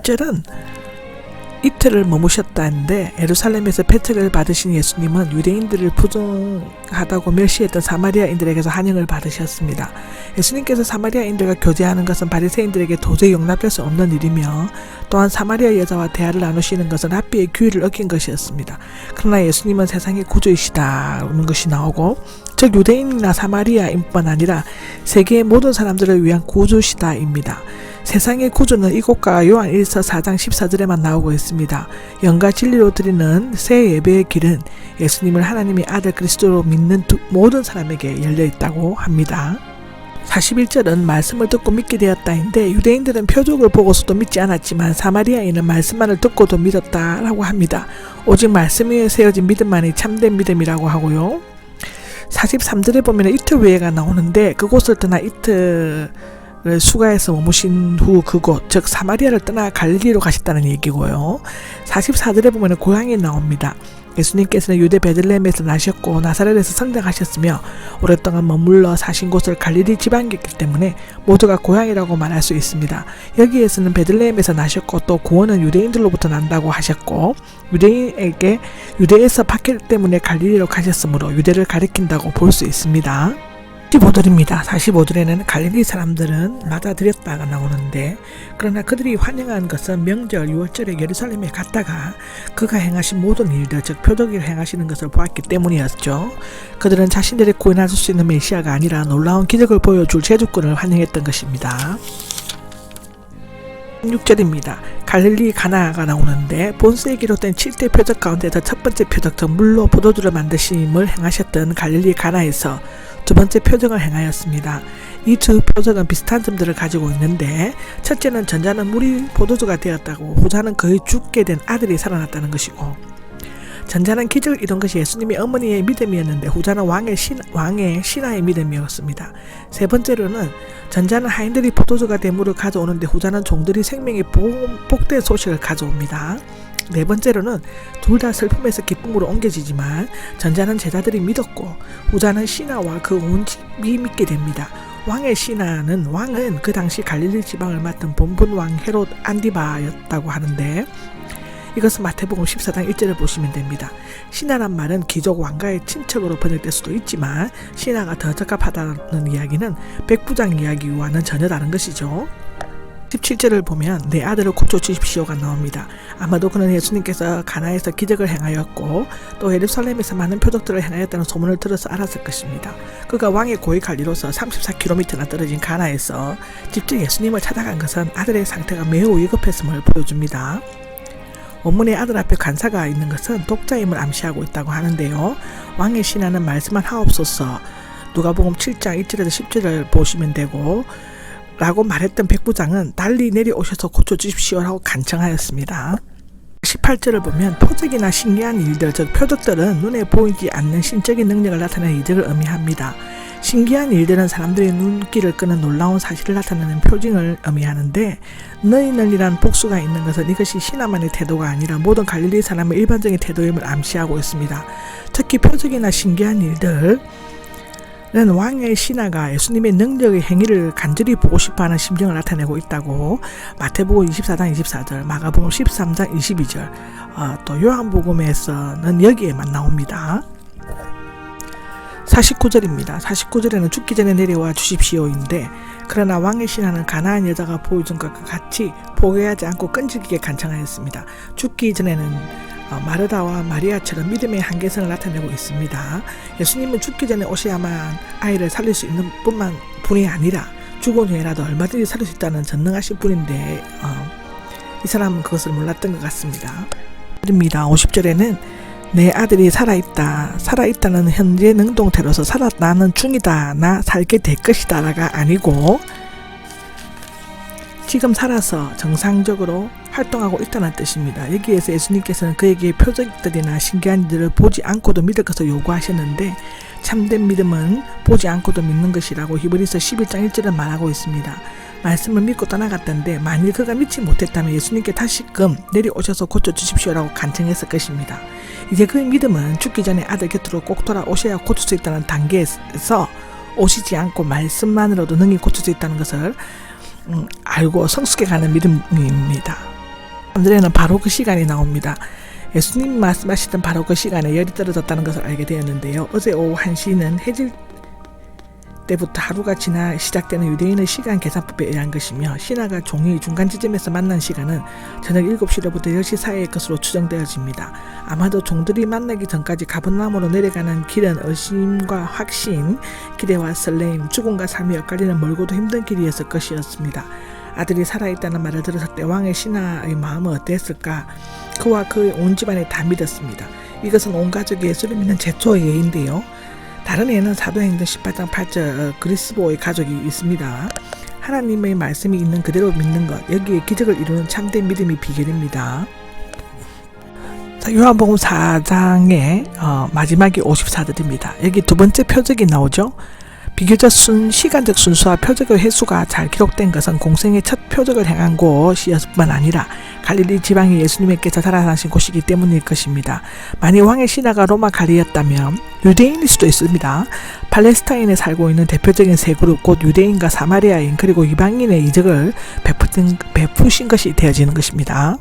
10절은 이틀을 머무셨다는데, 예루살렘에서 패책을 받으신 예수님은 유대인들을 부정하다고 멸시했던 사마리아인들에게서 환영을 받으셨습니다. 예수님께서 사마리아인들과 교제하는 것은 바리새인들에게 도저히 용납될 수 없는 일이며, 또한 사마리아 여자와 대화를 나누시는 것은 랍비의 규율을 어긴 것이었습니다. 그러나 예수님은 세상의 구주이시다는 것이 나오고, 즉 유대인이나 사마리아인뿐만 아니라 세계의 모든 사람들을 위한 구주시다입니다. 세상의 구주는 이곳과 요한 1서 4장 14절에만 나오고 있습니다. 영과 진리로 드리는 새 예배의 길은 예수님을 하나님의 아들 그리스도로 믿는 모든 사람에게 열려 있다고 합니다. 41절은 말씀을 듣고 믿게 되었다인데, 유대인들은 표적을 보고서도 믿지 않았지만 사마리아인은 말씀만을 듣고도 믿었다라고 합니다. 오직 말씀 위에 세워진 믿음만이 참된 믿음이라고 하고요. 43절에 보면 이틀 외에가 나오는데, 그곳을 떠나 이틀 수가에서 머무신 후 그곳, 즉 사마리아를 떠나 갈릴리로 가셨다는 얘기고요. 44절에 보면 고향이 나옵니다. 예수님께서는 유대 베들레헴에서 나셨고 나사렛에서 성장하셨으며 오랫동안 머물러 사신 곳을 갈릴리 지방이었기 때문에 모두가 고향이라고 말할 수 있습니다. 여기에서는 베들레헴에서 나셨고, 또 구원은 유대인들로부터 난다고 하셨고, 유대인에게 유대에서 박해 때문에 갈릴리로 가셨으므로 유대를 가리킨다고 볼 수 있습니다. 45절입니다. 45절에는 갈릴리 사람들은 맞아들였다가 나오는데, 그러나 그들이 환영한 것은 명절 6월절에 예루살렘에 갔다가 그가 행하신 모든 일들, 즉 표적을 행하시는 것을 보았기 때문이었죠. 그들은 자신들이 구원할 수 있는 메시아가 아니라 놀라운 기적을 보여줄 제주꾼을 환영했던 것입니다. 6절입니다. 갈릴리 가나가 나오는데, 본서에 기록된 7대 표적 가운데서 첫 번째 표적, 즉 물로 포도주를 만드심을 행하셨던 갈릴리 가나에서 두 번째 표적을 행하였습니다. 이 두 표적은 비슷한 점들을 가지고 있는데, 첫째는 전자는 물이 포도주가 되었다고, 후자는 거의 죽게 된 아들이 살아났다는 것이고, 전자는 기적을 이룬 것이 예수님의 어머니의 믿음이었는데, 후자는 왕의 신하의 믿음이었습니다. 세 번째로는 전자는 하인들이 포도주가 된 물을 가져오는데, 후자는 종들이 생명의 복된 소식을 가져옵니다. 네 번째로는 둘 다 슬픔에서 기쁨으로 옮겨지지만, 전자는 제자들이 믿었고 후자는 신하와 그 온 집이 믿게 됩니다. 왕은 그 당시 갈릴리 지방을 맡은 본분왕 헤롯 안디바였다고 하는데, 이것은 마태복음 14장 1절을 보시면 됩니다. 신하란 말은 귀족 왕가의 친척으로 번역될 수도 있지만, 신하가 더 적합하다는 이야기는 백부장 이야기와는 전혀 다른 것이죠. 17절을 보면 내 아들을 고쳐 주십시오가 나옵니다. 아마도 그는 예수님께서 가나에서 기적을 행하였고, 또 예루살렘에서 많은 표적들을 행하였다는 소문을 들어서 알았을 것입니다. 그가 왕의 고위 관리로서 34km나 떨어진 가나에서 직접 예수님을 찾아간 것은 아들의 상태가 매우 위급했음을 보여줍니다. 원문에 아들 앞에 간사가 있는 것은 독자임을 암시하고 있다고 하는데요. 왕의 신하는 말씀만 하옵소서, 누가복음 7장 1절에서 10절을 보시면 되고, 라고 말했던 백부장은 달리 내려오셔서 고쳐주십시오라고 간청하였습니다. 18절을 보면 표적이나 신기한 일들, 즉 표적들은 눈에 보이지 않는 신적인 능력을 나타내는 이들을 의미합니다. 신기한 일들은 사람들의 눈길을 끄는 놀라운 사실을 나타내는 표징을 의미하는데, 너희는이란 복수가 있는 것은 이것이 신하만의 태도가 아니라 모든 갈릴리 사람의 일반적인 태도임을 암시하고 있습니다. 특히 표적이나 신기한 일들 는 왕의 신하가 예수님의 능력의 행위를 간절히 보고 싶어하는 심정을 나타내고 있다고 마태복음 24장 24절, 마가복음 13장 22절, 또 요한복음에서는 여기에만 나옵니다. 49절입니다. 49절에는 죽기 전에 내려와 주십시오인데, 그러나 왕의 신하는 가나안 여자가 보여준 것과 같이 포기하지 않고 끈질기게 간청하였습니다. 죽기 전에는 마르다와 마리아처럼 믿음의 한계성을 나타내고 있습니다. 예수님은 죽기 전에 오셔야만 아이를 살릴 수 있는 분이 아니라 죽은 후에라도 얼마든지 살릴 수 있다는 전능하신 분인데, 이 사람은 그것을 몰랐던 것 같습니다. 50절에는 내 아들이 살아있다는 현재 능동태로서 살아나는 중이다, 나 살게 될 것이다 라가 아니고, 지금 살아서 정상적으로 활동하고 있다는 뜻입니다. 여기에서 예수님께서는 그에게 표적들이나 신기한 일들을 보지 않고도 믿을 것을 요구하셨는데, 참된 믿음은 보지 않고도 믿는 것이라고 히브리서 11장 1절은 말하고 있습니다. 말씀을 믿고 떠나갔던데, 만일 그가 믿지 못했다면 예수님께 다시금 내려오셔서 고쳐주십시오라고 간청했을 것입니다. 이제 그 믿음은 죽기 전에 아들 곁으로 꼭 돌아오셔야 고칠 수 있다는 단계에서 오시지 않고 말씀만으로도 능히 고칠 수 있다는 것을 알고 성숙해가는 믿음입니다. 오늘에는 바로 그 시간이 나옵니다. 예수님 말씀하시던 바로 그 시간에 열이 떨어졌다는 것을 알게 되었는데요. 어제 오후 1시는 해질 때부터 하루가 지나 시작되는 유대인의 시간 계산법에 의한 것이며 신하가 종이 중간 지점에서 만난 시간은 저녁 7시로부터 10시 사이의 것으로 추정되어집니다. 아마도 종들이 만나기 전까지 가버나움으로 내려가는 길은 의심과 확신, 기대와 설레임, 죽음과 삶이 엇갈리는 멀고도 힘든 길이었을 것이었습니다. 아들이 살아있다는 말을 들었을 때 왕의 신하의 마음은 어땠을까? 그와 그의 온 집안이 다 믿었습니다. 이것은 온 가족이 예수를 믿는 최초의 예인데요. 다른 예는 사도행전 18장 8절 그리스도의 가족이 있습니다. 하나님의 말씀이 있는 그대로 믿는 것, 여기에 기적을 이루는 참된 믿음이 비결입니다. 요한복음 4장의 마지막이 54절입니다. 여기 두 번째 표적이 나오죠. 비교적 시간적 순수와 표적의 횟수가 잘 기록된 것은 공생의 첫 표적을 행한 곳이었을 뿐만 아니라 갈릴리 지방이 예수님께서 살아나신 곳이기 때문일 것입니다. 만일 왕의 신하가 로마 갈리였다면 유대인일 수도 있습니다. 팔레스타인에 살고 있는 대표적인 세 그룹, 곧 유대인과 사마리아인 그리고 이방인의 이적을 베푸신 것이 되어지는 것입니다.